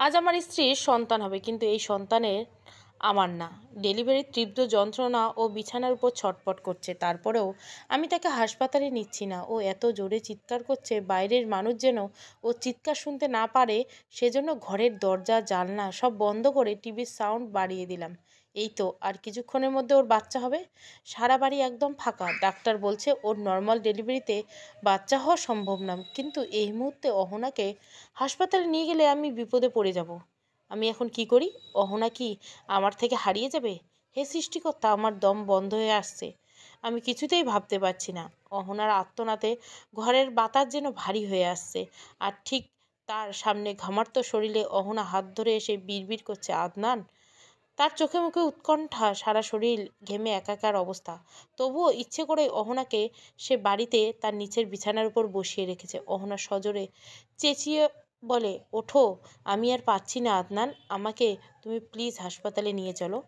আজ আমার স্ত্রীর সন্তান হবে, কিন্তু এই সন্তানের আমার না। ডেলিভারির তীব্র যন্ত্রণা ও বিছানার উপর ছটপট করছে, তারপরেও আমি তাকে হাসপাতালে নিচ্ছি না। ও এত জোরে চিৎকার করছে, বাইরের মানুষ যেন ও চিৎকার শুনতে না পারে, সেজন্য ঘরের দরজা জানলা সব বন্ধ করে টিভির সাউন্ড বাড়িয়ে দিলাম। এই তো আর কিছুক্ষণের মধ্যে ওর বাচ্চা হবে। সারা বাড়ি একদম ফাঁকা। ডাক্তার বলছে ওর নর্মাল ডেলিভারিতে বাচ্চা হওয়া সম্ভব না, কিন্তু এই মুহূর্তে অহনাকে হাসপাতালে নিয়ে গেলে আমি বিপদে পড়ে যাব। আমি এখন কি করি? অহনা কি আমার থেকে হারিয়ে যাবে? হে সৃষ্টিকর্তা, আমার দম বন্ধ হয়ে আসছে। আমি কিছুতেই ভাবতে পারছি না। অহনার আর্তনাদে ঘরের বাতাস যেন ভারী হয়ে আসছে। আর ঠিক তার সামনে ঘামার্ত শরীরে অহনা হাত ধরে এসে বিড়বিড় করছে, আদনান। তার চোখে মুখে উৎকণ্ঠা, সারা শরীর ঘেমে একাকার অবস্থা। তবুও ইচ্ছে করে অহনাকে সে বাড়িতে তার নিচের বিছানার উপর বসিয়ে রেখেছে। অহনা সজোরে চেঁচিয়ে বলে, ওঠো, আমি আর পাচ্ছি না আদনান, আমাকে তুমি প্লিজ হাসপাতালে নিয়ে চলো।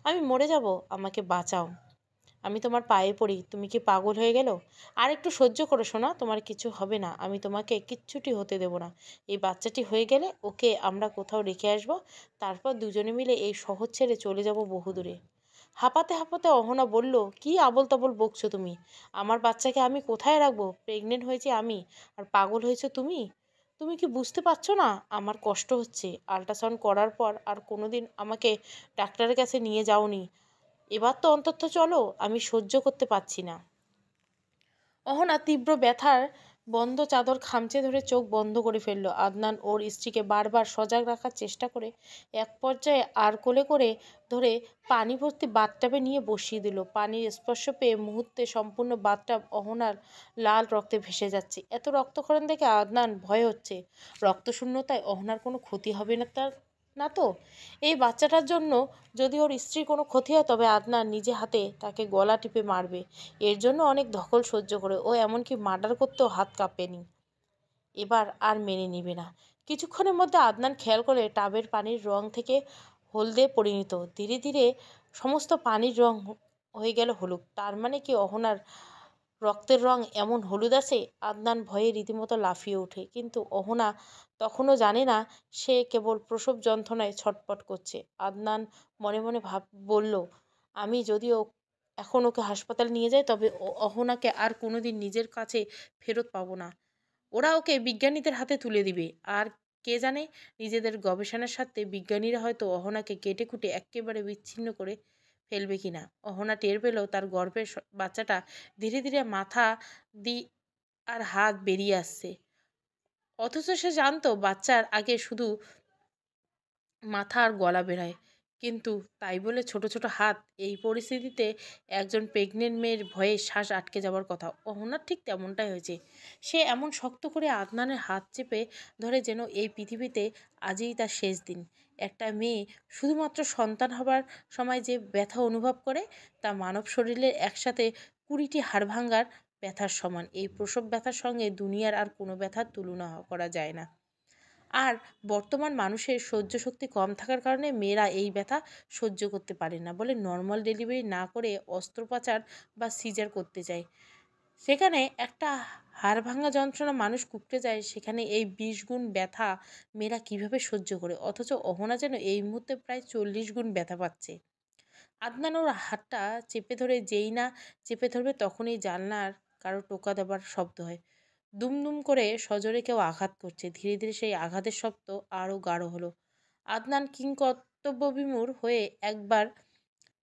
আমি মরে যাব, আমাকে বাঁচাও। আমি তোমার পায়ে পড়ি, তুমি কি পাগল হয়ে গেল? আর একটু সহ্য করো সোনা, তোমার কিছু হবে না। আমি তোমাকে কিচ্ছুটি হতে দেব না। এই বাচ্চাটি হয়ে গেলে ওকে আমরা কোথাও রেখে আসব, তারপর দুজনে মিলে এই শহর ছেড়ে চলে যাব বহুদূরে। হাঁপাতে হাঁপাতে অহনা বলল, কি আবোল তাবোল বকছো তুমি? আমার বাচ্চাকে আমি কোথায় রাখবো? প্রেগনেন্ট হয়েছি আমি, আর পাগল হয়েছো তুমি? তুমি কি বুঝতে পারছো না আমার কষ্ট হচ্ছে? আল্ট্রাসাউন্ড করার পর আর কোনোদিন আমাকে ডাক্তারের কাছে নিয়ে যাওনি। এবার তো অন্তত চলো, আমি সহ্য করতে পারছি না। অহনা তীব্র ব্যথার বন্ধ চাদর খামচে ধরে চোখ বন্ধ করে ফেলল। আদনান ওর স্ত্রীকে বারবার সজাগ রাখার চেষ্টা করে এক পর্যায়ে আর কোলে করে ধরে পানি ভর্তি বাথটাবে নিয়ে বসিয়ে দিল। পানির স্পর্শ পেয়ে মুহূর্তে সম্পূর্ণ বাথটাব অহনার লাল রক্তে ভেসে যাচ্ছে। এত রক্তক্ষরণ দেখে আদনান ভয় হচ্ছে, রক্তশূন্যতায় অহনার কোনো ক্ষতি হবে না তার, না তো? এই বাচ্চাটার জন্য যদি ওর স্ত্রীর কোনো ক্ষতি হয়, তবে আদনান নিজে হাতে তাকে গলা টিপে মারবে। এর জন্য অনেক ধকল সহ্য করে ও এমনকি মার্ডার করতেও হাত কাঁপেনি। এবার আর মেনে নিবে না। কিছুক্ষণের মধ্যে আদনান খেয়াল করে টাবের পানির রং থেকে হলদে পরিণত, ধীরে ধীরে সমস্ত পানির রং হয়ে গেল হলুদ। তার মানে কি অহনার রক্তের রং এমন হলুদ আছে? আদনান ভয়ে রীতিমতো লাফিয়ে ওঠে, কিন্তু অহনা তখনও জানে না সে কেবল প্রসব যন্ত্রণায় ছটপট করছে। আদনান মনে মনে বলল, আমি যদিও এখন ওকে হাসপাতালে নিয়ে যাই, তবে অহনাকে আর কোনোদিন নিজের কাছে ফেরত পাবো না। ওরা ওকে বিজ্ঞানীদের হাতে তুলে দিবে। আর কে জানে, নিজেদের গবেষণার সাথে বিজ্ঞানীরা হয়তো অহনাকে কেটে কুটে একেবারে বিচ্ছিন্ন করে ফেলবে কিনা। অহনা টের পেল তার গর্ভের বাচ্চাটা ধীরে ধীরে মাথা দি আর হাত বেরিয়ে আসছে। অথচ সে জানতো বাচ্চার আগে শুধু মাথা আর গলা বেরোয়। কিন্তু তাই বলে ছোট ছোট হাত? এই পরিস্থিতিতে একজন প্রেগনেন্ট মেয়ের ভয়ে শ্বাস আটকে যাওয়ার কথা। অহনার ঠিক তেমনটাই হয়েছে। সে এমন শক্ত করে আদনানের হাত চেপে ধরে যেন এই পৃথিবীতে আজই তার শেষ দিন। একটা মেয়ে শুধুমাত্র সন্তান হবার সময় যে ব্যথা অনুভব করে, তা মানব শরীরের একসাথে 20টি হাড় ভাঙ্গার ব্যথার সমান। এই প্রসব ব্যথার সঙ্গে দুনিয়ার আর কোনো ব্যথার তুলনা করা যায় না। আর বর্তমান মানুষের সহ্য শক্তি কম থাকার কারণে মেয়েরা এই ব্যথা সহ্য করতে পারে না বলে নর্মাল ডেলিভারি না করে অস্ত্রোপচার বা সিজার করতে চায়। সেখানে একটা হাড় ভাঙা যন্ত্রণা মানুষ কুঁকড়ে যায়, সেখানে এই 20 গুণ ব্যথা মেয়েরা কিভাবে সহ্য করে? অথচ অহনা যেন এই মুহূর্তে প্রায় 40 গুণ ব্যথা পাচ্ছে। আদনান ওর হাতটা চেপে ধরবে, তখনই জানলার কারো টোকা দেবার শব্দ হয়। দুম দুম করে সজোরে কেউ আঘাত করছে। ধীরে ধীরে সেই আঘাতের শব্দ আরও গাঢ় হলো। আদনান কিংকর্তব্যবিমূঢ় হয়ে একবার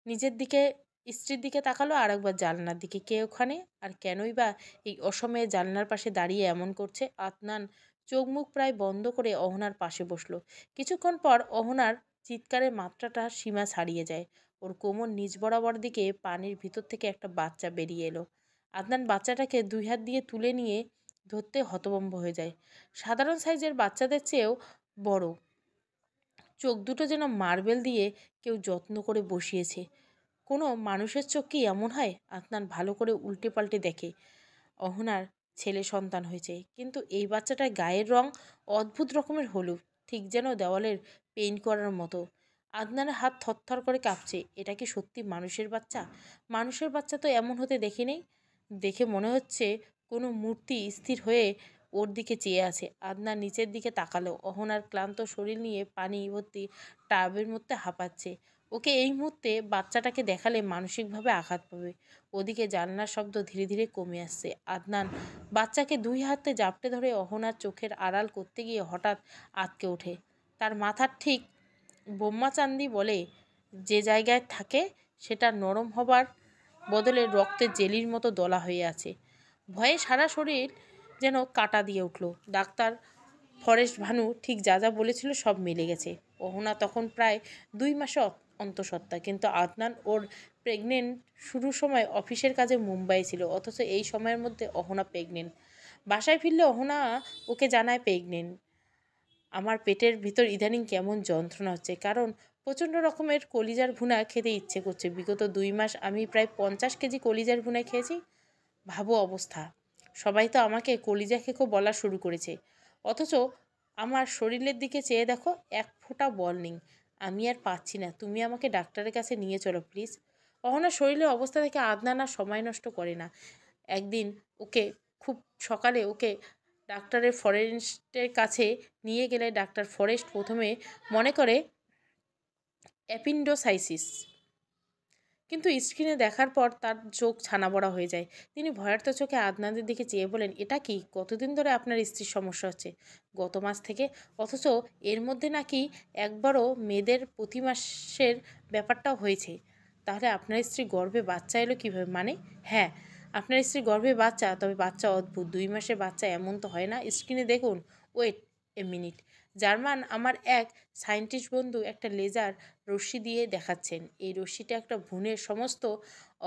নিজের দিকে, স্ত্রীর দিকে তাকালো, আর একবার জানলার দিকে। কে ওখানে? আর কেনই বা এই অসময়ে জানলার পাশে দাঁড়িয়ে এমন করছে? আদনান চোখ মুখ প্রায় বন্ধ করে অহনার পাশে বসলো। কিছুক্ষণ পর অহনার চিৎকারের মাত্রাটা সীমা ছাড়িয়ে যায়। ওর কোমর নিচ বরাবর দিকে পানির ভিতর থেকে একটা বাচ্চা বেরিয়ে এলো। আদনান বাচ্চাটাকে 2 হাত দিয়ে তুলে নিয়ে ধরতে হতভম্ব হয়ে যায়। সাধারণ সাইজের বাচ্চাদের চেয়েও বড়। চোখ দুটো যেন মার্বেল দিয়ে কেউ যত্ন করে বসিয়েছে। কোনো মানুষের চোখ কি এমন হয়? আদনান ভালো করে উল্টে পাল্টে দেখে। অহনার ছেলে সন্তান হয়েছে, কিন্তু এই বাচ্চাটার গায়ের রং অদ্ভুত রকমের হলুদ, ঠিক যেন দেওয়ালের পেইন্ট করার মতো। আদনানের হাত থরথর করে কাঁপছে। এটা কি সত্যি মানুষের বাচ্চা? মানুষের বাচ্চা তো এমন হতে দেখিনি। দেখে মনে হচ্ছে কোনো মূর্তি স্থির হয়ে ওর দিকে চেয়ে আছে। আদনান নিচের দিকে তাকালো। অহনার ক্লান্ত শরীর নিয়ে পানি ভর্তি টাবের মধ্যে হাঁপাচ্ছে। ওকে এই মুহূর্তে বাচ্চাটাকে দেখালে মানসিকভাবে আঘাত পাবে। ওদিকে জানলার শব্দ ধীরে ধীরে কমে আসছে। আদনান বাচ্চাকে দুই হাতে জাপটে ধরে অহনার চোখের আড়াল করতে গিয়ে হঠাৎ আঁতকে ওঠে। তার মাথার ঠিক ব্রহ্মাচান্দি বলে যে জায়গায় থাকে সেটা নরম হবার বদলে রক্তের জেলির মতো দলা হয়ে আছে। ভয়ে সারা শরীর যেন কাটা দিয়ে উঠল। ডাক্তার ফরেস্ট ভানু ঠিক যা যা বলেছিল সব মিলে গেছে। অহনা তখন প্রায় 2 মাসে অন্তঃসত্ত্বা, কিন্তু আদনান ওর প্রেগনেন্ট শুরুর সময় অফিসের কাজে মুম্বাই ছিল, অথচ এই সময়ের মধ্যে অহনা প্রেগনেন্ট। বাসায় ফিরলে অহনা ওকে জানায় প্রেগনেন্ট। আমার পেটের ভিতর ইদানিং কেমন যন্ত্রণা হচ্ছে, কারণ প্রচণ্ড রকমের কলিজার ভুনা খেতে ইচ্ছে করছে। বিগত 2 মাস আমি প্রায় 50 কেজি কলিজার ভুনা খেয়েছি। ভাবো অবস্থা। সবাই তো আমাকে কলিজা খেকো বলা শুরু করেছে, অথচ আমার শরীরের দিকে চেয়ে দেখো, এক ফোঁটা বল নেই। আমি আর পাচ্ছি না, তুমি আমাকে ডাক্তারের কাছে নিয়ে চলো প্লিজ। অহনার শরীরের অবস্থা থেকে আদনান আর সময় নষ্ট করে না। একদিন ওকে খুব সকালে ওকে ডাক্তারের ফরেস্টের কাছে নিয়ে গেলে ডাক্তার ফরেস্ট প্রথমে মনে করে অ্যাপেন্ডিসাইটিস, কিন্তু স্ক্রিনে দেখার পর তার চোখ ছানাবড়া হয়ে যায়। তিনি ভয়ার্ত চোখে আদনানের দিকে চেয়ে বলেন, এটা কি? কতদিন ধরে আপনার স্ত্রীর সমস্যা হচ্ছে? গত মাস থেকে। অথচ এর মধ্যে নাকি একবারও মেয়েদের প্রতি মাসের ব্যাপারটাও হয়েছে। তাহলে আপনার স্ত্রী গর্ভে বাচ্চা এলো কীভাবে? মানে হ্যাঁ, আপনার স্ত্রী গর্ভে বাচ্চা, তবে বাচ্চা অদ্ভুত। 2 মাসের বাচ্চা এমন তো হয় না। স্ক্রিনে দেখুন। Wait a minute. জার্মান আমার এক সায়েন্টিস্ট বন্ধু একটা লেজার রশ্মি দিয়ে দেখাচ্ছেন। এই রশ্মিটা একটা ভ্রূণের সমস্ত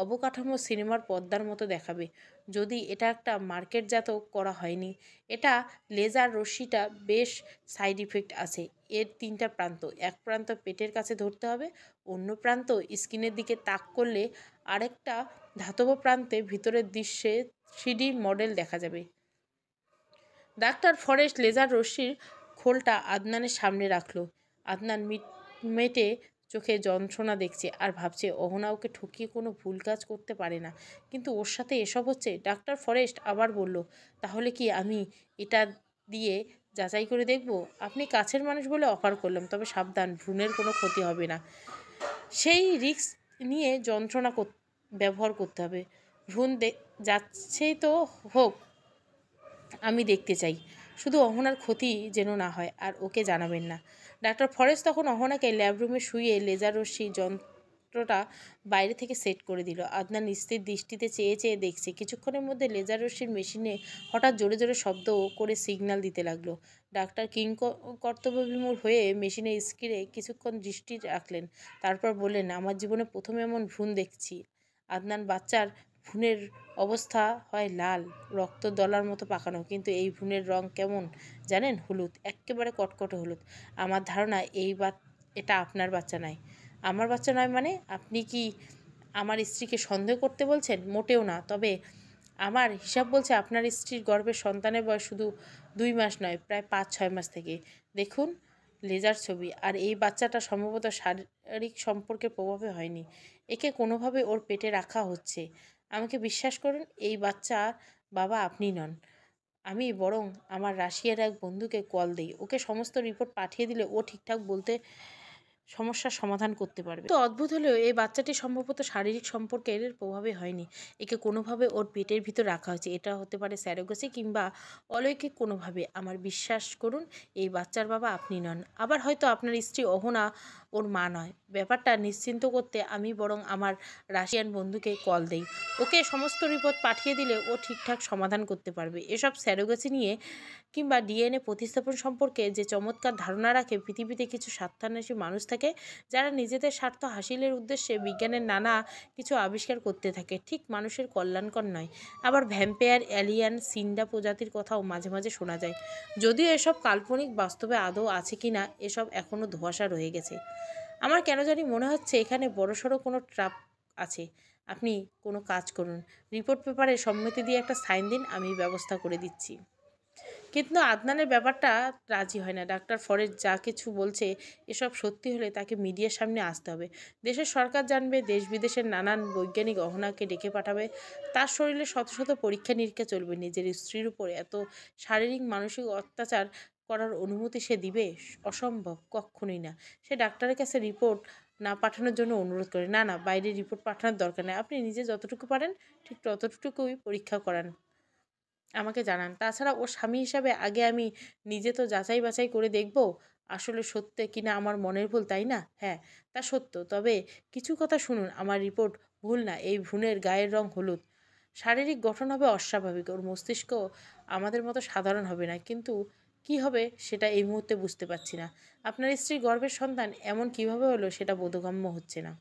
অবকাঠামো সিনেমার পর্দার মতো দেখাবে। যদি এটা একটা মার্কেটজাত করা হয়নি। এটা লেজার রশ্মিটা বেশ সাইড ইফেক্ট আছে। এর 3টা প্রান্ত। এক প্রান্ত পেটের কাছে ধরতে হবে, অন্য প্রান্ত স্ক্রিনের দিকে তাক করলে আরেকটা ধাতব প্রান্তে ভিতরের দৃশ্যে 3D মডেল দেখা যাবে। ডাক্তার ফরেস্ট লেজার রশ্মির খোলটা আদনানের সামনে রাখলো। আদনান মেটে চোখে যন্ত্রণা দেখছে আর ভাবছে অহনা ওকে ঠকিয়ে কোনো ভুল কাজ করতে পারে না, কিন্তু ওর সাথে এসব হচ্ছে। ডাক্তার ফরেস্ট আবার বলল, তাহলে কি আমি এটা দিয়ে যাচাই করে দেখব? আপনি কাছের মানুষ বলে অফার করলাম, তবে সাবধান, ভ্রূণের কোনো ক্ষতি হবে না। সেই রিস্ক নিয়ে যন্ত্রণা ব্যবহার করতে হবে। ভ্রূণ যাচ্ছেই তো হোক, আমি দেখতে চাই। শুধু অহনার ক্ষতি যেন না হয়, আর ওকে জানাবেন না। ডাক্তার ফরেস্ট তখন অহনাকে ল্যাবরুমে শুয়ে লেজার রশ্মি যন্ত্রটা বাইরে থেকে সেট করে দিল। আদনান স্থির দৃষ্টিতে চেয়ে চেয়ে দেখছে। কিছুক্ষণের মধ্যে লেজার রশ্মির মেশিনে হঠাৎ জোরে জোরে শব্দ করে সিগন্যাল দিতে লাগলো। ডাক্তার কর্তব্যবিমূঢ় হয়ে মেশিনের স্ক্রিনে কিছুক্ষণ দৃষ্টি রাখলেন, তারপর বললেন, আমার জীবনে প্রথম এমন ভ্রূণ দেখছি। আদনান বাচ্চার ভ্রূণের অবস্থা হয় লাল, রক্ত দলার মতো পাকানো, কিন্তু এই ভ্রূণের রং কেমন জানেন? হলুদ, এক্কেবারে কটকটে হলুদ। আমার ধারণা এটা আপনার বাচ্চা নয়। আমার বাচ্চা নয় মানে? আপনি কি আমার স্ত্রীকে সন্দেহ করতে বলছেন? মোটেও না। তবে আমার হিসাব বলছে আপনার স্ত্রীর গর্ভের সন্তানের বয়স শুধু 2 মাস নয়, প্রায় 5-6 মাস থেকে। দেখুন লেজার ছবি। আর এই বাচ্চাটা সম্ভবত শারীরিক সম্পর্কের প্রভাবে হয়নি। একে কোনোভাবে ওর পেটে রাখা হচ্ছে। আমাকে বিশ্বাস করুন, এই বাচ্চার বাবা আপনি নন। আমি বরং আমার রাশিয়ার এক বন্ধুকে কল দেই। ওকে সমস্ত রিপোর্ট পাঠিয়ে দিলে ও ঠিকঠাক বলতে সমস্যার সমাধান করতে পারবে। তো অদ্ভুত হলেও এই বাচ্চাটি সম্ভবত শারীরিক সম্পর্কের প্রভাবে হয়নি। একে কোনোভাবে ওর পেটের ভিতর রাখা হয়েছে। এটা হতে পারে স্যারোগেসি কিংবা অলৌকিক কোনোভাবে। আমার বিশ্বাস করুন, এই বাচ্চার বাবা আপনি নন। আবার হয়তো আপনার স্ত্রী অহনা ওর মা নয়। ব্যাপারটা নিশ্চিন্ত করতে আমি বরং আমার রাশিয়ান বন্ধুকে কল দেই। ওকে সমস্ত রিপোর্ট পাঠিয়ে দিলে ও ঠিকঠাক সমাধান করতে পারবে। এসব স্যারোগেসি নিয়ে কিংবা ডিএনএ প্রতিস্থাপন সম্পর্কে যে চমৎকার ধারণা রাখে। পৃথিবীতে কিছু স্বার্থান্বেষী মানুষ থাকে যারা নিজেদের স্বার্থ হাসিলের উদ্দেশ্যে বিজ্ঞানের নানা কিছু আবিষ্কার করতে থাকে, ঠিক মানুষের কল্যাণকর নয়। আবার ভ্যাম্পায়ার, এলিয়ান, সিন্ডা প্রজাতির কথাও মাঝে মাঝে শোনা যায়। যদিও এসব কাল্পনিক, বাস্তবে আদৌ আছে কি না এসব এখনও ধোঁয়াশা রয়ে গেছে। আমার কেন জানি মনে হচ্ছে এখানে বড়সড় কোনো ট্র্যাপ আছে। আপনি কোনো কাজ করুন, রিপোর্ট পেপারে সম্মতি দিয়ে একটা সাইন দিন, আমি ব্যবস্থা করে দিচ্ছি। কিন্তু আদনানের ব্যাপারটা রাজি হয় না। ডাক্তার ফরেজ যা কিছু বলছে এসব সত্যি হলে তাকে মিডিয়ার সামনে আসতে হবে। দেশের সরকার জানবে, দেশ বিদেশের নানান বৈজ্ঞানিক অহনাকে ডেকে পাঠাবে। তার শরীরে শত শত পরীক্ষা নিরীক্ষা চলবে। নিজের স্ত্রীর উপর এত শারীরিক মানসিক অত্যাচার করার অনুমতি সে দিবে? অসম্ভব, কক্ষণই না। সে ডাক্তারের কাছে রিপোর্ট না পাঠানোর জন্য অনুরোধ করে। না না, বাইরে রিপোর্ট পাঠানোর দরকার নেই, আপনি নিজে যতটুকু পারেন ঠিক ততটুকুই পরীক্ষা করান, আমাকে জানান। তাছাড়া ওর স্বামী হিসাবে আগে আমি নিজে তো যাচাই বাছাই করে দেখব আসলে সত্য কিনা আমার মনের ভুল, তাই না? হ্যাঁ, তা সত্য। তবে কিছু কথা শুনুন, আমার রিপোর্ট ভুল না। এই ভ্রূণের গায়ের রং হলুদ। শারীরিক গঠন হবে অস্বাভাবিক। ওর মস্তিষ্ক আমাদের মতো সাধারণ হবে না। কিন্তু কি হবে সেটা এই মুহূর্তে বুঝতে পারছি না। আপনার স্ত্রীর গর্ভের সন্তান এমন কিভাবে হলো সেটা বোধগম্য হচ্ছে না।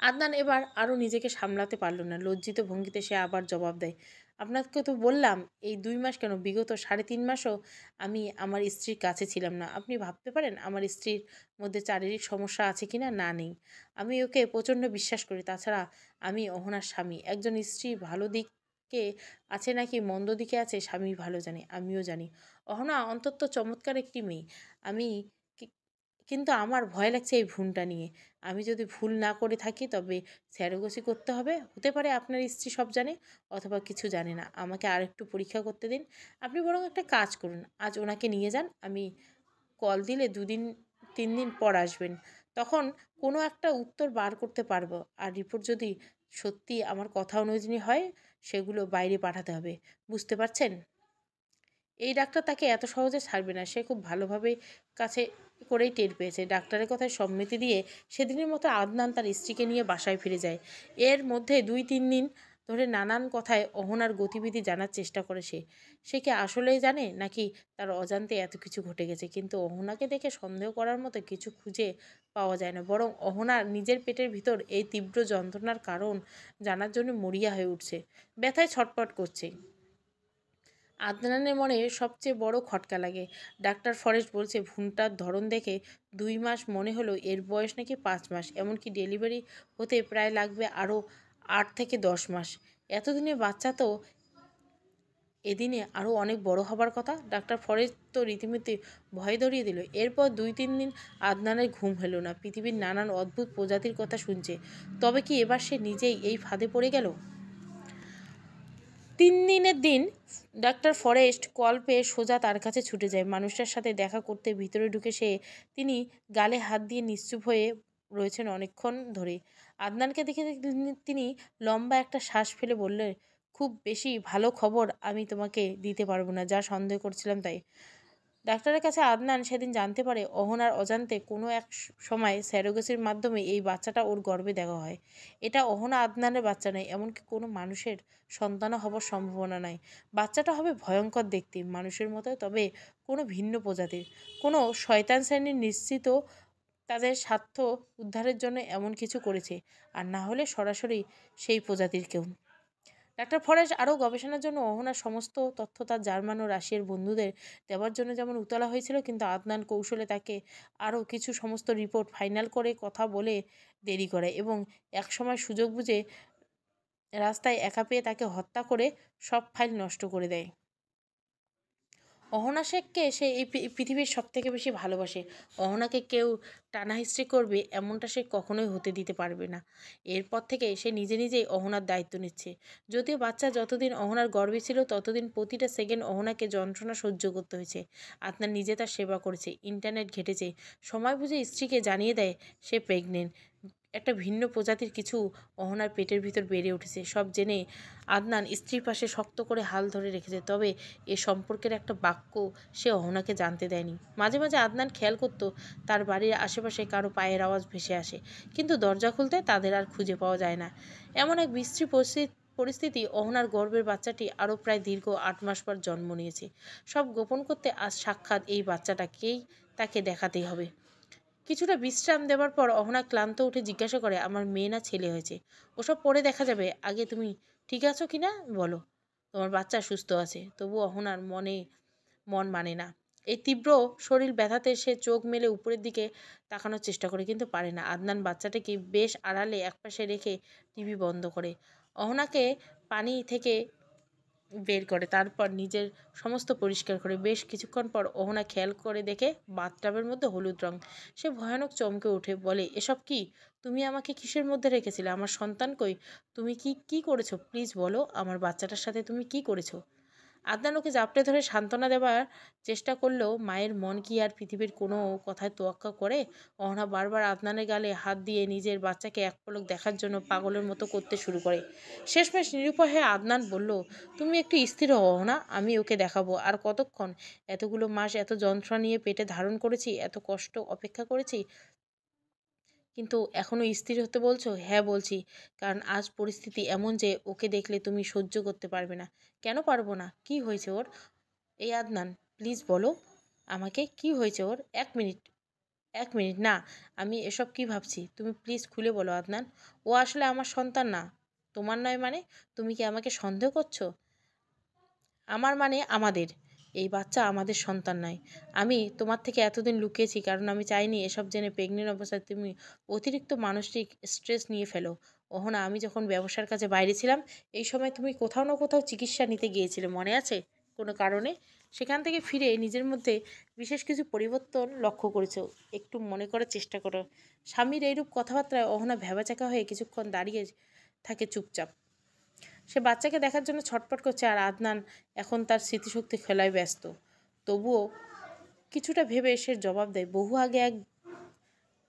আদনান এবার আরও নিজেকে সামলাতে পারল না। লজ্জিত ভঙ্গিতে সে আবার জবাব দেয়, আপনাকে তো বললাম এই 2 মাস কেন, বিগত 3.5 মাসও আমি আমার স্ত্রীর কাছে ছিলাম না। আপনি ভাবতে পারেন আমার স্ত্রীর মধ্যে শারীরিক সমস্যা আছে কিনা? না, নেই। আমি ওকে প্রচণ্ড বিশ্বাস করি। তাছাড়া আমি অহনার স্বামী। একজন স্ত্রী ভালো দিকে আছে নাকি মন্দ দিকে আছে স্বামী ভালো জানে, আমিও জানি। অহনা অন্তত চমৎকার একটি মেয়ে। আমি কিন্তু আমার ভয় লাগছে এই ভ্রূণটা নিয়ে। আমি যদি ভুল না করে থাকি তবে স্যারোগেসি করতে হবে। হতে পারে আপনার স্ত্রী সব জানে অথবা কিছু জানে না। আমাকে আরেকটু পরীক্ষা করতে দিন। আপনি বরং একটা কাজ করুন, আজ ওনাকে নিয়ে যান। আমি কল দিলে 2 দিন 3 দিন পর আসবেন। তখন কোনো একটা উত্তর বার করতে পারবো। আর রিপোর্ট যদি সত্যি আমার কথা অনুযায়ী হয় সেগুলো বাইরে পাঠাতে হবে। বুঝতে পারছেন? এই ডাক্তার তাকে এত সহজে ছাড়বে না। সে খুব ভালোভাবে কাছে করেই টের পেয়েছে। ডাক্তারের কথায় সম্মতি দিয়ে সেদিনের মতো আদনান তার স্ত্রীকে নিয়ে বাসায় ফিরে যায়। এর মধ্যে 2-3 দিন ধরে নানান কথায় অহনার গতিবিধি জানার চেষ্টা করে সে। সে কি আসলেই জানে নাকি তার অজান্তে এত কিছু ঘটে গেছে? কিন্তু অহনাকে দেখে সন্দেহ করার মতো কিছু খুঁজে পাওয়া যায় না। বরং অহনার নিজের পেটের ভিতর এই তীব্র যন্ত্রণার কারণ জানার জন্য মরিয়া হয়ে উঠছে। ব্যথায় ছটপট করছে। আদনানের মনে সবচেয়ে বড় খটকা লাগে। ডাক্তার ফরেস্ট বলছে ভ্রূণটার ধরন দেখে 2 মাস মনে হলো এর বয়স নাকি 5 মাস। এমনকি ডেলিভারি হতে প্রায় লাগবে আরও 8 থেকে 10 মাস। এতদিনে বাচ্চা তো এদিনে আরও অনেক বড় হবার কথা। ডাক্তার ফরেস্ট তো রীতিমতো ভয় ধরিয়ে দিল। এরপর 2-3 দিন আদনানের ঘুম হলো না। পৃথিবীর নানান অদ্ভুত প্রজাতির কথা শুনছে। তবে কি এবার সে নিজেই এই ফাঁদে পড়ে গেল? 3 দিনের দিন ডাক্তার ফরেস্ট কল পেয়ে সোজা তার কাছে ছুটে যায়। মানুষটার সাথে দেখা করতে ভিতরে ঢুকে তিনি গালে হাত দিয়ে নিশ্চুপ হয়ে রয়েছেন অনেকক্ষণ ধরে। আদনানকে দেখে তিনি লম্বা একটা শ্বাস ফেলে বললেন, খুব বেশি ভালো খবর আমি তোমাকে দিতে পারবো না, যা সন্দেহ করছিলাম তাই। ডাক্তারের কাছে আদনান সেদিন জানতে পারে অহনার অজান্তে কোনো এক সময় স্যারোগেসির মাধ্যমে এই বাচ্চাটা ওর গর্ভে দেওয়া হয়। এটা অহনা আদনানের বাচ্চা নয়, এমনকি কোনো মানুষের সন্তানও হবার সম্ভাবনা নাই। বাচ্চাটা হবে ভয়ঙ্কর দেখতে, মানুষের মতো, তবে কোনো ভিন্ন প্রজাতির। কোনো শয়তান শ্রেণীর নিশ্চিত তাদের স্বার্থ উদ্ধারের জন্য এমন কিছু করেছে, আর না হলে সরাসরি সেই প্রজাতির কেউ। ডাক্তার ফরেজ আরও গবেষণার জন্য অহনার সমস্ত তথ্য তার জার্মান ও রাশিয়ার বন্ধুদের দেওয়ার জন্য যেমন উতলা হয়েছিল, কিন্তু আদনান কৌশলে তাকে আরও কিছু সমস্ত রিপোর্ট ফাইনাল করে কথা বলে দেরি করে এবং একসময় সুযোগ বুঝে রাস্তায় একা পেয়ে তাকে হত্যা করে সব ফাইল নষ্ট করে দেয়। অহনা শেখকে সে এই পৃথিবীর সবথেকে বেশি ভালোবাসে। অহনাকে কেউ টানাহিস্ট্রি করবে এমনটা সে কখনোই হতে দিতে পারবে না। এরপর থেকে সে নিজে নিজেই অহনার দায়িত্ব নিচ্ছে। যদিও বাচ্চা যতদিন অহনার গর্ভে ছিল ততদিন প্রতিটা সেকেন্ড অহনাকে যন্ত্রণা সহ্য করতে হয়েছে। আপনার নিজে তার সেবা করেছে, ইন্টারনেট ঘেটেছে, সময় বুঝে স্ত্রীকে জানিয়ে দেয় সে প্রেগনেন্ট। একটা ভিন্ন প্রজাতির কিছু অহনার পেটের ভিতর বেড়ে উঠেছে। সব জেনে আদনান স্ত্রীর পাশে শক্ত করে হাল ধরে রেখেছে। তবে এ সম্পর্কের একটা বাক্য সে অহনাকে জানতে দেয়নি। মাঝে মাঝে আদনান খেয়াল করত তার বাড়ির আশেপাশে কারো পায়ের আওয়াজ ভেসে আসে, কিন্তু দরজা খুলতে তাদের আর খুঁজে পাওয়া যায় না। এমন এক বিশ্রী পরিস্থিতি অহনার গর্ভের বাচ্চাটি আরও প্রায় দীর্ঘ 8 মাস পর জন্ম নিয়েছে। সব গোপন করতে আজ সাক্ষাৎ এই বাচ্চাটাকেই তাকে দেখাতেই হবে। কিছুটা বিশ্রাম দেওয়ার পর অহনা ক্লান্ত উঠে জিজ্ঞাসা করে, আমার মেয়ে না ছেলে হয়েছে? ওসব পরে দেখা যাবে, আগে তুমি ঠিক আছো কি না বলো। তোমার বাচ্চা সুস্থ আছে। তবু অহনার মন মানে না। এই তীব্র শরীর ব্যথাতে সে চোখ মেলে উপরের দিকে তাকানোর চেষ্টা করে, কিন্তু পারে না। আদনান বাচ্চাটাকে বেশ আড়ালে একপাশে রেখে টিভি বন্ধ করে। অহনাকে পানি থেকে বের করে, তারপর নিজের সমস্ত পরিষ্কার করে। বেশ কিছুক্ষণ পর অহনা খেয়াল করে দেখে বাথটাবের মধ্যে হলুদ রং। সে ভয়ানক চমকে উঠে বলে, এসব কি? তুমি আমাকে কিসের মধ্যে রেখেছিলে? আমার সন্তান কই? তুমি কি কি করেছো? প্লিজ বলো, আমার বাচ্চাটার সাথে তুমি কি করেছো? আদনান ওকে জাপটে ধরে সান্ত্বনা দেওয়ার চেষ্টা করলেও মায়ের মন কি আর পৃথিবীর কোনো কথায় তোয়াক্কা করে? অহনা বারবার আদনানের গালে হাত দিয়ে নিজের বাচ্চাকে এক পলক দেখার জন্য পাগলের মতো করতে শুরু করে। শেষমেশ নিরুপায় হয়ে আদনান বলল, তুমি একটু স্থির হও অহনা, আমি ওকে দেখাবো। আর কতক্ষণ? এতগুলো মাস এত যন্ত্রণা নিয়ে পেটে ধারণ করেছি, এত কষ্ট অপেক্ষা করেছি, কিন্তু এখনো স্থির হতে বলছো? হ্যাঁ বলছি, কারণ আজ পরিস্থিতি এমন যে ওকে দেখলে তুমি সহ্য করতে পারবে না। কেন পারবো না? কি হয়েছে ওর? এই আদনান, প্লিজ বলো আমাকে, কি হয়েছে ওর? 1 মিনিট, 1 মিনিট না। আমি এসব কি ভাবছি? তুমি প্লিজ খুলে বলো আদনান। ও আসলে আমার সন্তান না। তোমার নয় মানে? তুমি কি আমাকে সন্দেহ করছো? আমার মানে আমাদের। এই বাচ্চা আমাদের সন্তান নয়। আমি তোমার থেকে এতদিন লুকিয়েছি কারণ আমি চাইনি এসব জেনে প্রেগনেন্ট অবস্থায় তুমি অতিরিক্ত মানসিক স্ট্রেস নিয়ে ফেলো। অহনা, আমি যখন ব্যবসার কাজে বাইরে ছিলাম, এই সময় তুমি কোথাও না কোথাও চিকিৎসা নিতে গিয়েছিলে, মনে আছে? কোনো কারণে সেখান থেকে ফিরে নিজের মধ্যে বিশেষ কিছু পরিবর্তন লক্ষ্য করেছো? একটু মনে করার চেষ্টা করো। স্বামীর এইরূপ কথাবার্তায় অহনা ভ্যাবাচাকা হয়ে কিছুক্ষণ দাঁড়িয়ে থাকে চুপচাপ। সে বাচ্চাকে দেখার জন্য ছটফট করছে, আর আদনান এখন তার স্মৃতিশক্তি খেলায় ব্যস্ত। তবুও কিছুটা ভেবে সে জবাব দেয়, বহু আগে এক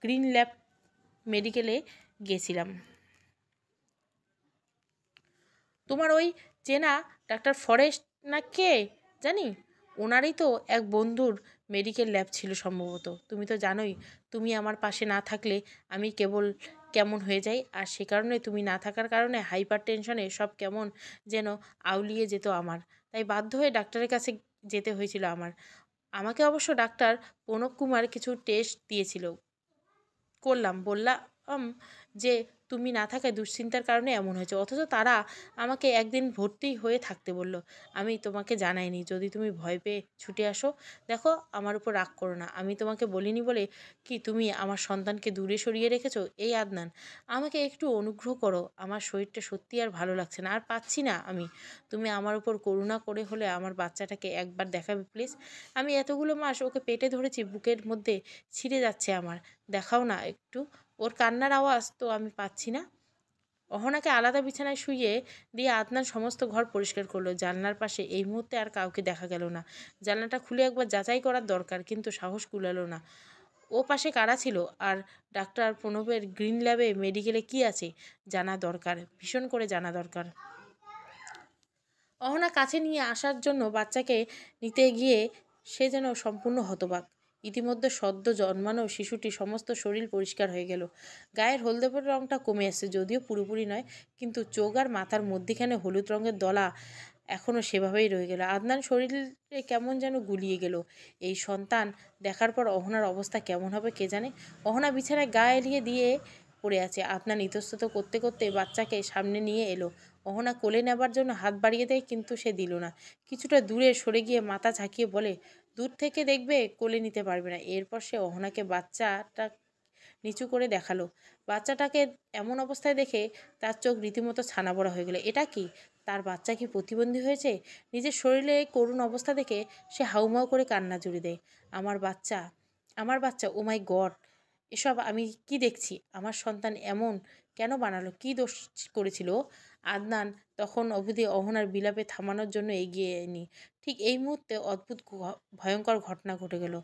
গ্রিন ল্যাব মেডিকেলে গেছিলাম। তোমার ওই চেনা ডাক্তার ফরেস্ট না কে জানি, ওনারই তো এক বন্ধুর মেডিকেল ল্যাব ছিল সম্ভবত। তুমি তো জানোই, তুমি আমার পাশে না থাকলে আমি কেবল কেমন হয়ে যাই, আর সে কারণে তুমি না থাকার কারণে হাইপার টেনশনে সব কেমন যেন আউলিয়ে যেত আমার। তাই বাধ্য হয়ে ডাক্তারের কাছে যেতে হয়েছিল আমার। আমাকে অবশ্য ডাক্তার প্রণব কুমার কিছু টেস্ট দিয়েছিল, করলাম। বললাম যে তুমি না থাকায় দুশ্চিন্তার কারণে এমন হয়েছে, অথচ তারা আমাকে একদিন ভর্তি হয়ে থাকতে বলল। আমি তোমাকে জানাইনি, যদি তুমি ভয় পেয়ে ছুটে আসো। দেখো, আমার উপর রাগ করো না। আমি তোমাকে বলিনি বলে কি তুমি আমার সন্তানকে দূরে সরিয়ে রেখেছো? এই আদনান, আমাকে একটু অনুগ্রহ করো। আমার শরীরটা সত্যি আর ভালো লাগছে না, আর পাচ্ছি না আমি। তুমি আমার উপর করুণা করে হলে আমার বাচ্চাটাকে একবার দেখাবে প্লিজ। আমি এতগুলো মাস ওকে পেটে ধরেছি, বুকের মধ্যে ছিঁড়ে যাচ্ছে আমার। দেখাও না একটু। ওর কান্নার আওয়াজ তো আমি পাচ্ছি না। অহনাকে আলাদা বিছানায় শুইয়ে দিয়ে আদনান সমস্ত ঘর পরিষ্কার করলো। জানলার পাশে এই মুহূর্তে আর কাউকে দেখা গেল না। জানলাটা খুলে একবার যাচাই করার দরকার, কিন্তু সাহস কুলালো না। ও পাশে কারা ছিল? আর ডাক্তার প্রণবের গ্রিন ল্যাবে মেডিকেলে কি আছে জানা দরকার, ভীষণ করে জানা দরকার। অহনা কাছে নিয়ে আসার জন্য বাচ্চাকে নিতে গিয়ে সে যেন সম্পূর্ণ হতবাক। ইতিমধ্যে সদ্য জন্মানো শিশুটি সমস্ত শরীর পরিষ্কার হয়ে গেল। গায়ের হলদে রঙটা কমে আসছে, যদিও পুরোপুরি নয়, কিন্তু চোখ আর মাথার মধ্যিখানে হলুদ রঙের দলা এখনও সেভাবেই রয়ে গেল। আদনান শরীরে কেমন যেন গুলিয়ে গেল। এই সন্তান দেখার পর অহনার অবস্থা কেমন হবে কে জানে। অহনা বিছানায় গা এলিয়ে দিয়ে পড়ে আছে। আদনান ইতস্তত করতে করতে বাচ্চাকে সামনে নিয়ে এলো। অহনা কোলে নেবার জন্য হাত বাড়িয়ে দেয়, কিন্তু সে দিল না। কিছুটা দূরে সরে গিয়ে মাথা ঝাঁকিয়ে বলে, দূর থেকে দেখবে, কোলে নিতে পারবে না। এরপর সে অহনাকে বাচ্চাটা নিচু করে দেখালো। বাচ্চাটাকে এমন অবস্থায় দেখে তার চোখ রীতিমতো ছানাবড়া হয়ে গেল। এটা কি? তার বাচ্চা কি প্রতিবন্ধী হয়েছে? নিজের শরীরে করুণ অবস্থা দেখে সে হাউমাউ করে কান্না জুড়ে দেয়। আমার বাচ্চা, আমার বাচ্চা, ও মাই গড! এসব আমি কি দেখছি? আমার সন্তান এমন কেন বানালো? কি দোষ করেছিল? আদনান তখন অবধি অহনার বিলাপে থামানোর জন্য এগিয়ে এনি। ঠিক এই মুহূর্তে অদ্ভুত ভয়ঙ্কর ঘটনা ঘটে গেল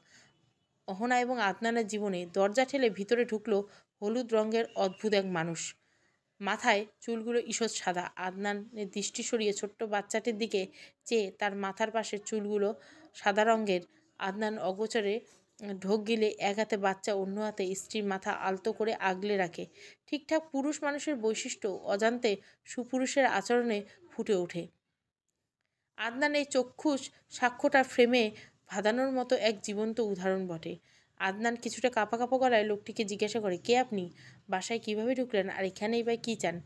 অহনা এবং আদনানের জীবনে। দরজা ঠেলে ভিতরে ঢুকলো হলুদ রঙের অদ্ভুত এক মানুষ। মাথায় চুলগুলো ঈষৎ সাদা। আদনানের দৃষ্টি সরিয়ে ছোট্ট বাচ্চাটির দিকে চেয়ে তার মাথার পাশের চুলগুলো সাদা রঙের। আদনান অগোচরে ঢোক গিলে এক হাতে বাচ্চা, অন্য হাতে স্ত্রীর মাথা আলতো করে আগলে রাখে। ঠিকঠাক পুরুষ মানুষের বৈশিষ্ট্য অজান্তে সুপুরুষের আচরণে ফুটে ওঠে। আদনান এই চক্ষুষ সাক্ষ্যটা ফ্রেমে বাঁধানোর মতো এক জীবন্ত উদাহরণ বটে। আদনান কিছুটা কাঁপা কাঁপা গলায় লোকটিকে জিজ্ঞাসা করে, কে আপনি? বাসায় কিভাবে ঢুকলেন? আর এখানেই বা কী চান?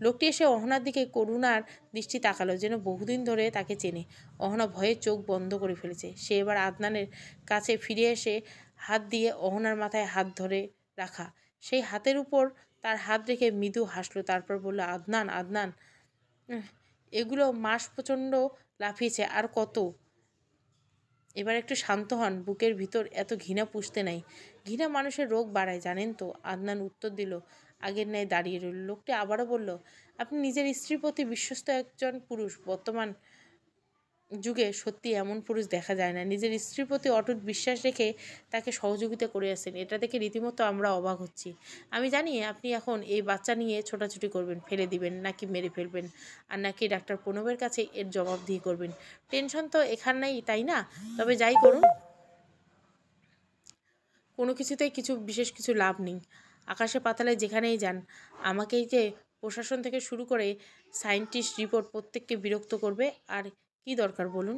লোকটি এসে অহনার দিকে করুণার দৃষ্টি তাকালো, যেন বহুদিন ধরে তাকে চেনে। অহনা ভয়ে চোখ বন্ধ করে ফেলেছে। সে এবার আদনানের কাছে ফিরে এসে হাত দিয়ে অহনার মাথায় হাত ধরে রাখা সেই হাতের উপর তার হাত রেখে মৃদু হাসলো। তারপর বলল, আদনান, আদনান, এগুলো মাস প্রচণ্ড লাফিয়েছে, আর কত। এবার একটু শান্ত হন, বুকের ভিতর এত ঘৃণা পুষতে নাই। ঘৃণা মানুষের রোগ বাড়ায়, জানেন তো। আদনান উত্তর দিল, আগের ন্যায় দাঁড়িয়ে রইল। লোকটি আবারও বলল, আপনি নিজের স্ত্রীর প্রতি বিশ্বস্ত একজন পুরুষ। বর্তমান যুগে সত্যি এমন পুরুষ দেখা যায় না। নিজের স্ত্রীর প্রতি অটুট বিশ্বাস রেখে তাকে সহযোগিতা করে আসেন, এটা দেখে রীতিমতো আমরা অবাক হচ্ছি। আমি জানি আপনি এখন এই বাচ্চা নিয়ে ছোটাছুটি করবেন, ফেলে দিবেন নাকি মেরে ফেলবেন, আর নাকি ডাক্তার প্রণবের কাছে এর জবাবদিহি করবেন। টেনশন তো এখানেই, তাই না? তবে যাই করুন, কোনো কিছুতেই বিশেষ কিছু লাভ নেই। আকাশে পাতালে যেখানেই যান, আমাকেই যে প্রশাসন থেকে শুরু করে সায়েন্টিস্ট রিপোর্ট প্রত্যেককে বিরক্ত করবে। আর কি দরকার বলুন?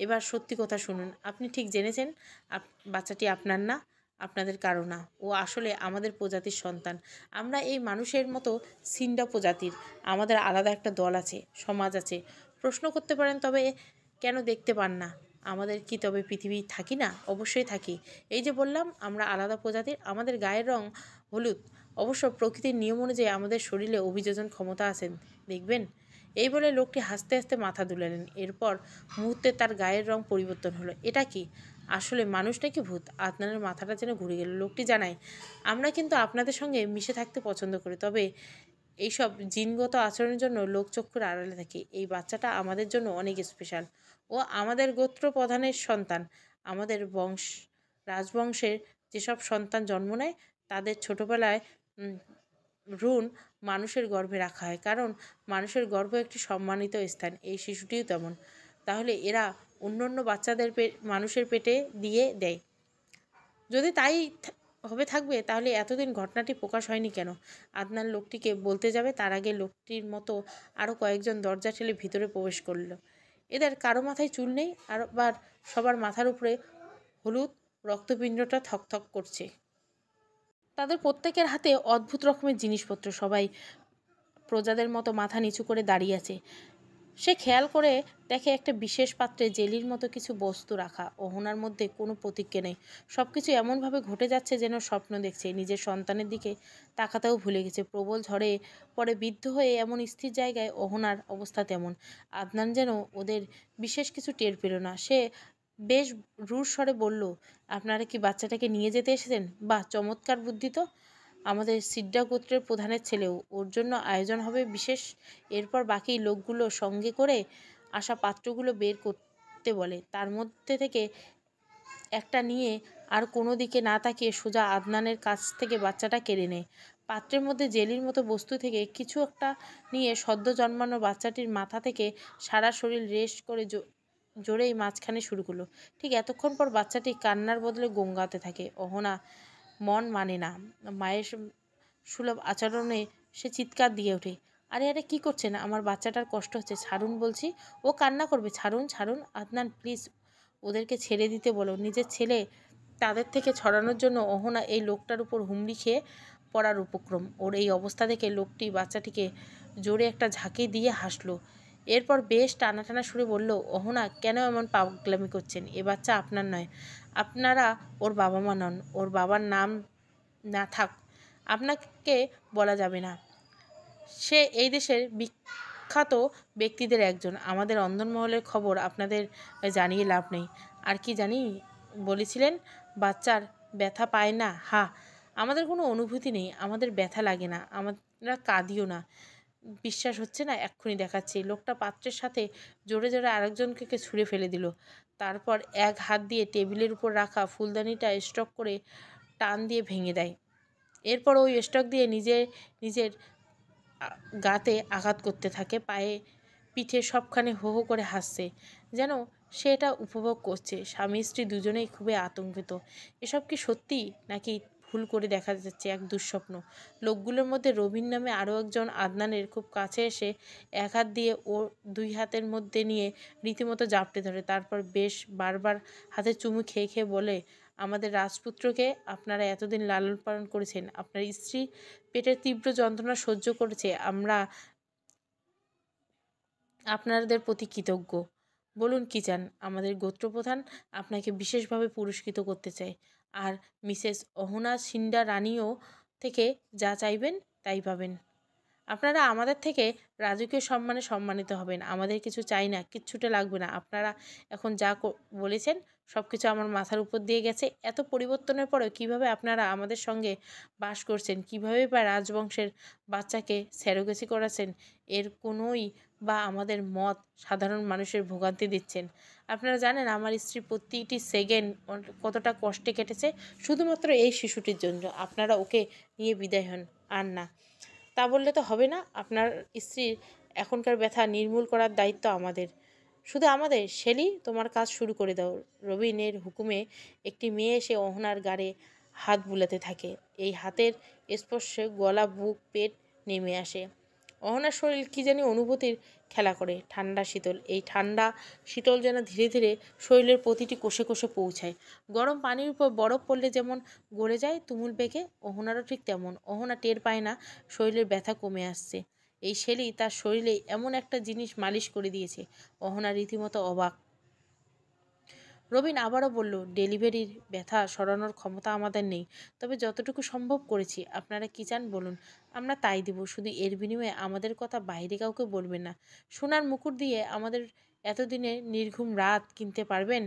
এবার সত্যি কথা শুনুন। আপনি ঠিক জেনেছেন বাচ্চাটি আপনার না, আপনাদের কারো না। ও আসলে আমাদের প্রজাতির সন্তান। আমরা এই মানুষের মতো সিন্ডা প্রজাতির। আমাদের আলাদা একটা দল আছে, সমাজ আছে। প্রশ্ন করতে পারেন, তবে কেন দেখতে পান না? আমাদের কি তবে পৃথিবী থাকি না? অবশ্যই থাকি। এই যে বললাম আমরা আলাদা প্রজাতির, আমাদের গায়ের রং হলুদ। অবশ্য প্রকৃতির নিয়ম অনুযায়ী আমাদের শরীরে অভিযোজন ক্ষমতা আছেন, দেখবেন। এই বলে লোকটি হাসতে হাসতে মাথা দুলালেন। এরপর মুহূর্তে তার গায়ের রং পরিবর্তন হলো। এটা কি আসলে মানুষ নাকি ভূত? আদনানের মাথাটা যেন ঘুরে গেল। লোকটি জানায়, আমরা কিন্তু আপনাদের সঙ্গে মিশে থাকতে পছন্দ করি, তবে এইসব জিনগত আচরণের জন্য লোকচক্ষুর আড়ালে থাকে। এই বাচ্চাটা আমাদের জন্য অনেক স্পেশাল। ও আমাদের গোত্র প্রধানের সন্তান। আমাদের রাজবংশের যেসব সন্তান জন্ম নেয়, তাদের ছোটবেলায় ভ্রূণ মানুষের গর্ভে রাখা হয়, কারণ মানুষের গর্ভ একটি সম্মানিত স্থান। এই শিশুটিও তেমন। তাহলে এরা অন্য অন্য বাচ্চাদের মানুষের পেটে দিয়ে দেয়। যদি তাই হবে থাকবে, তাহলে এতদিন ঘটনাটি প্রকাশ হয়নি কেন? আদনান লোকটিকে বলতে যাবে, তার আগে লোকটির মতো আরও কয়েকজন দরজা ঠেলে ভিতরে প্রবেশ করল। এদের কারো মাথায় চুল নেই, আর আবার সবার মাথার উপরে হলুদ রক্তপিণ্ডটা থকথক করছে। তাদের প্রত্যেকের হাতে অদ্ভুত রকমের জিনিসপত্র। সবাই প্রজাদের মতো মাথা নিচু করে দাঁড়িয়ে আছে। সে খেয়াল করে দেখে একটা বিশেষ পাত্রে জেলির মতো কিছু বস্তু রাখা। অহনার মধ্যে কোনো প্রতিক্রিয়া নেই। সব কিছু এমনভাবে ঘটে যাচ্ছে যেন স্বপ্ন দেখছে। নিজের সন্তানের দিকে তাকাতেও ভুলে গেছে। প্রবল ঝড়ে পরে বিদ্ধ হয়ে এমন স্থির জায়গায় অহনার অবস্থা তেমন। আদনান যেন ওদের বিশেষ কিছু টের পেল না। সে বেশ রুড় স্বরে বলল, আপনারা কি বাচ্চাটাকে নিয়ে যেতে এসেছেন? বাহ, চমৎকার বুদ্ধি তো। আমাদের সিড্ডা গোত্রের প্রধানের ছেলেও, ওর জন্য আয়োজন হবে বিশেষ। এরপর বাকি লোকগুলো সঙ্গে করে আসা পাত্রগুলো বের করতে বলে। তার মধ্যে থেকে একটা নিয়ে আর কোনো দিকে না তাকিয়ে সোজা আদনানের কাছ থেকে বাচ্চাটা কেড়ে নেয়। পাত্রের মধ্যে জেলির মতো বস্তু থেকে কিছু একটা নিয়ে সদ্য জন্মানো বাচ্চাটির মাথা থেকে সারা শরীর রেস্ট করে জোরেই মাঝখানে শুরু করলো। ঠিক এতক্ষণ পর বাচ্চাটি কান্নার বদলে গঙ্গাতে থাকে। অহনা মন মানে না। মায়ের সুলভ আচরণে সে চিৎকার দিয়ে ওঠে, আরে আরে কি করছেন? আমার বাচ্চাটার কষ্ট হচ্ছে, ছাড়ুন বলছি। ও কান্না করবে, ছাড়ুন ছাড়ুন। আদনান প্লিজ, ওদেরকে ছেড়ে দিতে বলো। নিজের ছেলে তাদের থেকে ছড়ানোর জন্য অহনা এই লোকটার উপর হুমড়ি খেয়ে পড়ার উপক্রম। ওর এই অবস্থা দেখে লোকটি বাচ্চাটিকে জোরে একটা ঝাঁকি দিয়ে হাসলো। এরপর বেশ টানা টানা সুরে বলল, অহনা কেন এমন পাগলামি করছেন? এ বাচ্চা আপনার নয়, আপনারা ওর বাবা মা নন। ওর বাবার নাম না থাক আপনাকে বলা যাবে না। সে এই দেশের বিখ্যাত ব্যক্তিদের একজন। আমাদের অন্দরমহলের খবর আপনাদের জানিয়ে লাভ নেই। আর কি জানি বলেছিলেন? বাচ্চার ব্যথা পায় না? আমাদের কোনো অনুভূতি নেই, আমাদের ব্যথা লাগে না, আমরা কাঁদিও না। বিশ্বাস হচ্ছে না? এক্ষুনি দেখাচ্ছি। লোকটা পাত্রের সাথে জোরে জোরে আরেকজনকে ছুঁড়ে ফেলে দিল। তারপর এক হাত দিয়ে টেবিলের উপর রাখা ফুলদানিটা স্টক করে টান দিয়ে ভেঙে দেয়। এরপর ওই স্টক দিয়ে নিজের গাতে আঘাত করতে থাকে। পায়ে পিঠে সবখানে হো হো করে হাসছে, যেন সে এটা উপভোগ করছে। স্বামী স্ত্রী দুজনেই খুবই আতঙ্কিত। এসব কি সত্যি, নাকি ভুল করে দেখা যাচ্ছে এক দুঃস্বপ্ন? লোকগুলোর মধ্যে রবিন নামে আরও একজন আদনানের খুব কাছে এসে এক হাত দিয়ে ওর দুই হাতের মধ্যে নিয়ে রীতিমতো জাপটে ধরে। তারপর বেশ বারবার হাতে চুমু খেয়ে খেয়ে বলে, আমাদের রাজপুত্রকে আপনারা এতদিন লালন পালন করেছেন, আপনার স্ত্রী পেটের তীব্র যন্ত্রণা সহ্য করেছে, আমরা আপনাদের প্রতি কৃতজ্ঞ। বলুন কি চান? আমাদের গোত্রপ্রধান আপনাকে বিশেষভাবে পুরস্কৃত করতে চায়, আর মিসেস অহনা সিন্ডা রানীও থেকে যা চাইবেন তাই পাবেন। আপনারা আমাদের থেকে রাজকীয় সম্মানে সম্মানিত হবেন। আমাদের কিছু চাই না, কিচ্ছুটা লাগবে না। আপনারা এখন যা বলেছেন সব কিছু আমার মাথার উপর দিয়ে গেছে। এত পরিবর্তনের পরেও কিভাবে আপনারা আমাদের সঙ্গে বাস করছেন, কিভাবে বা রাজবংশের বাচ্চাকে স্যারোগেসি করাচ্ছেন, এর কোনোই বা আমাদের মত সাধারণ মানুষের ভোগান্তি দিচ্ছেন। আপনারা জানেন আমার স্ত্রী প্রতিটি সেকেন্ড কতটা কষ্টে কেটেছে শুধুমাত্র এই শিশুটির জন্য। আপনারা ওকে নিয়ে বিদায় হন। আর না, তা বললে তো হবে না। আপনার স্ত্রীর এখনকার ব্যথা নির্মূল করার দায়িত্ব আমাদের, শুধু আমাদের। শেলি, তোমার কাজ শুরু করে দাও। রবিনের হুকুমে একটি মেয়ে এসে অহনার গাড়ে হাত বুলাতে থাকে। এই হাতের স্পর্শে গলা, বুক, পেট নেমে আসে। অহনার শরীর কী জানি অনুভূতির খেলা করে, ঠান্ডা শীতল। এই ঠান্ডা শীতল যেন ধীরে ধীরে শরীরের প্রতিটি কোষে কোষে পৌঁছায়। গরম পানির উপর বরফ পড়লে যেমন গলে যায় তুমুল বেগে, অহনারও ঠিক তেমন। অহনা টের পায় না শরীরের ব্যথা কমে আসছে। এই শেলি তার শরীরে এমন একটা জিনিস মালিশ করে দিয়েছে। অহনা রীতিমতো অবাক। রবিন আবারও বলল, ডেলিভারির ব্যথা সরানোর ক্ষমতা আমাদের নেই, তবে যতটুকু সম্ভব করেছি। আপনারা কী চান বলুন, আমরা তাই দেব। শুধু এর বিনিময়ে আমাদের কথা বাইরে কাউকে বলবেন না। সোনার মুকুট দিয়ে আমাদের এতদিনের নির্ঘুম রাত কিনতে পারবেন?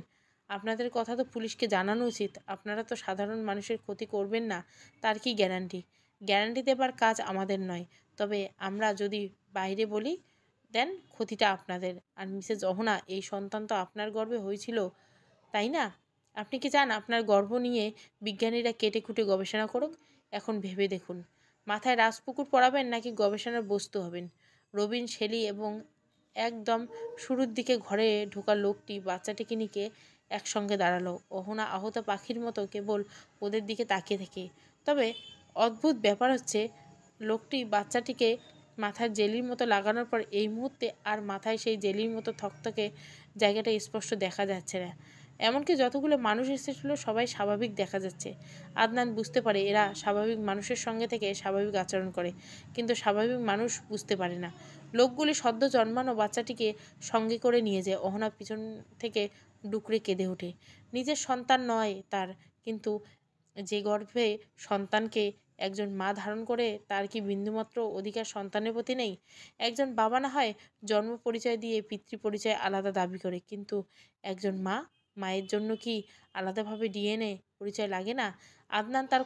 আপনাদের কথা তো পুলিশকে জানানো উচিত। আপনারা তো সাধারণ মানুষের ক্ষতি করবেন না, তার কি গ্যারান্টি? গ্যারান্টি দেবার কাজ আমাদের নয়, তবে আমরা যদি বাইরে বলি দেন ক্ষতিটা আপনাদের। আর মিসেস অহনা, এই সন্তান তো আপনার গর্ভে হয়েছিল, তাই না? আপনি কি চান আপনার গর্ভ নিয়ে বিজ্ঞানীরা কেটে কুটে গবেষণা করুক? এখন ভেবে দেখুন, মাথায় রাজপুকুর পরাবেন নাকি গবেষণার বস্তু হবেন? রবিন, শেলি এবং একদম শুরুর দিকে ঘরে ঢোকা লোকটি বাচ্চাটিকে নিয়ে একসঙ্গে দাঁড়ালো। অহনা আহত পাখির মতো কেবল ওদের দিকে তাকিয়ে থাকে। তবে অদ্ভুত ব্যাপার হচ্ছে, লোকটি বাচ্চাটিকে মাথার জেলির মতো লাগানোর পর এই মুহূর্তে আর মাথায় সেই জেলির মতো থকথকে জায়গাটা স্পষ্ট দেখা যাচ্ছে না। এমনকি যতগুলো মানুষ এসেছিল সবাই স্বাভাবিক দেখা যাচ্ছে। আদনান বুঝতে পারে এরা স্বাভাবিক মানুষের সঙ্গে থেকে স্বাভাবিক আচরণ করে, কিন্তু স্বাভাবিক মানুষ বুঝতে পারে না। লোকগুলি সদ্য জন্মানো বাচ্চাটিকে সঙ্গে করে নিয়ে যায়। অহনা পিছন থেকে ডুকরে কেঁদে ওঠে। নিজের সন্তান নয় তার, কিন্তু যে গর্ভে সন্তানকে একজন মা ধারণ করে তার কি বিন্দুমাত্র অধিকার সন্তানের প্রতি নেই? একজন বাবা না হয় জন্ম পরিচয় দিয়ে পিতৃ পরিচয় আলাদা দাবি করে, কিন্তু একজন মায়ের জন্য কি আলাদাভাবে ডিএনএ পরিচয় লাগে না? আদনান তার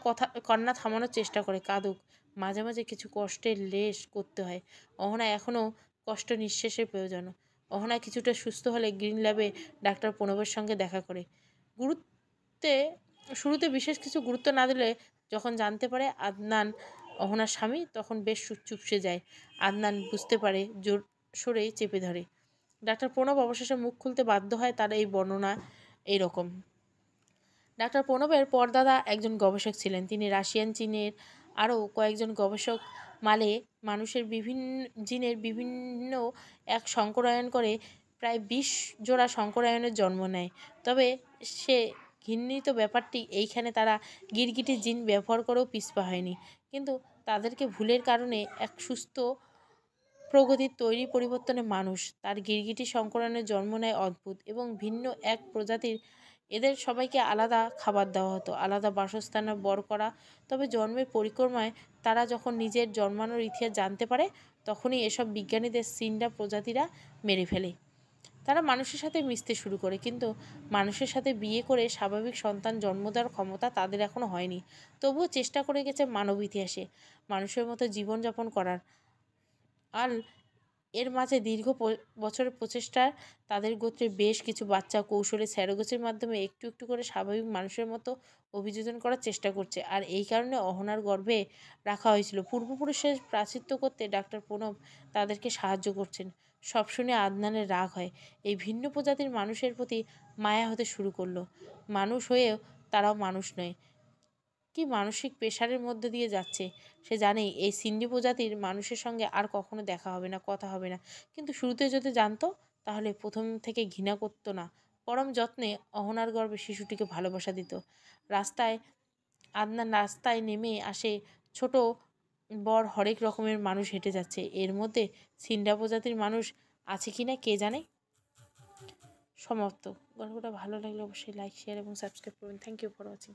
কান্না থামানোর চেষ্টা করে। কাঁদুক, মাঝে মাঝে কিছু কষ্টের লেশ করতে হয়। অহনা এখনও কষ্ট নিঃশ্বাসের প্রয়োজন। অহনা কিছুটা সুস্থ হলে গ্রিন ল্যাবে ডাক্তার প্রণবের সঙ্গে দেখা করে। গুরুত্বে শুরুতে বিশেষ কিছু গুরুত্ব না দিলে যখন জানতে পারে আদনান অহনার স্বামী, তখন বেশ চুপসে যায়। আদনান বুঝতে পারে, জোর সরেই চেপে ধরে। ডাক্তার প্রণব অবশেষে মুখ খুলতে বাধ্য হয়। তার এই বর্ণনা এইরকম। ডাক্তার প্রণবের পরদাদা একজন গবেষক ছিলেন। তিনি রাশিয়ান, চীনের আরও কয়েকজন গবেষক মালে মানুষের বিভিন্ন জিনের বিভিন্ন এক সংকরায়ন করে প্রায় 20 জোড়া সংকরায়নের জন্ম নেয়। তবে সে ঘৃণিত ব্যাপারটি এইখানে, তারা গিরগিটি জিন ব্যবহার করেও পিছপা হয়নি। কিন্তু তাদেরকে ভুলের কারণে এক সুস্থ প্রগতির তৈরি পরিবর্তনে মানুষ তার গিরগিটি সংকরায়নের জন্ম নেয় অদ্ভুত এবং ভিন্ন এক প্রজাতির। এদের সবাইকে আলাদা খাবার দেওয়া হতো, আলাদা বাসস্থানে বর করা। তবে জন্মের পরিক্রমায় তারা যখন নিজের জন্মানোর ইতিহাস জানতে পারে, তখনই এসব বিজ্ঞানীদের সিন্ডা প্রজাতিরা মেরে ফেলে। তারা মানুষের সাথে মিশতে শুরু করে, কিন্তু মানুষের সাথে বিয়ে করে স্বাভাবিক সন্তান জন্ম দেওয়ার ক্ষমতা তাদের এখনও হয়নি। তবুও চেষ্টা করে গেছে মানব ইতিহাসে মানুষের মতো জীবনযাপন করার। আর এর মাঝে দীর্ঘ বছরের প্রচেষ্টায় তাদের গোত্রে বেশ কিছু বাচ্চা কৌশলে স্যারোগেসির মাধ্যমে একটু একটু করে স্বাভাবিক মানুষের মতো অভিযোজন করার চেষ্টা করছে। আর এই কারণে অহনার গর্ভে রাখা হয়েছিল। পূর্বপুরুষের প্রায়শ্চিত্ত করতে ডাক্তার প্রণব তাদেরকে সাহায্য করছেন। সব শুনে আদনানের রাগ হয়। এই ভিন্ন প্রজাতির মানুষের প্রতি মায়া হতে শুরু করলো। মানুষ হয়েও তারাও মানুষ নয়। কি মানসিক প্রেশারের মধ্যে দিয়ে যাচ্ছে সে জানেই। এই সিন্ডি প্রজাতির মানুষের সঙ্গে আর কখনো দেখা হবে না, কথা হবে না। কিন্তু শুরুতে যদি জানতো, তাহলে প্রথম থেকে ঘৃণা করতো না, পরম যত্নে অহনার গর্ভে শিশুটিকে ভালোবাসা দিত। রাস্তায় রাস্তায় নেমে আসে। ছোট বড় হরেক রকমের মানুষ হেঁটে যাচ্ছে। এর মধ্যে সিন্ডা প্রজাতির মানুষ আছে কিনা কে জানে। সমাপ্ত। গল্পটা ভালো লাগলে অবশ্যই লাইক, শেয়ার এবং সাবস্ক্রাইব করবেন। Thank you for watching.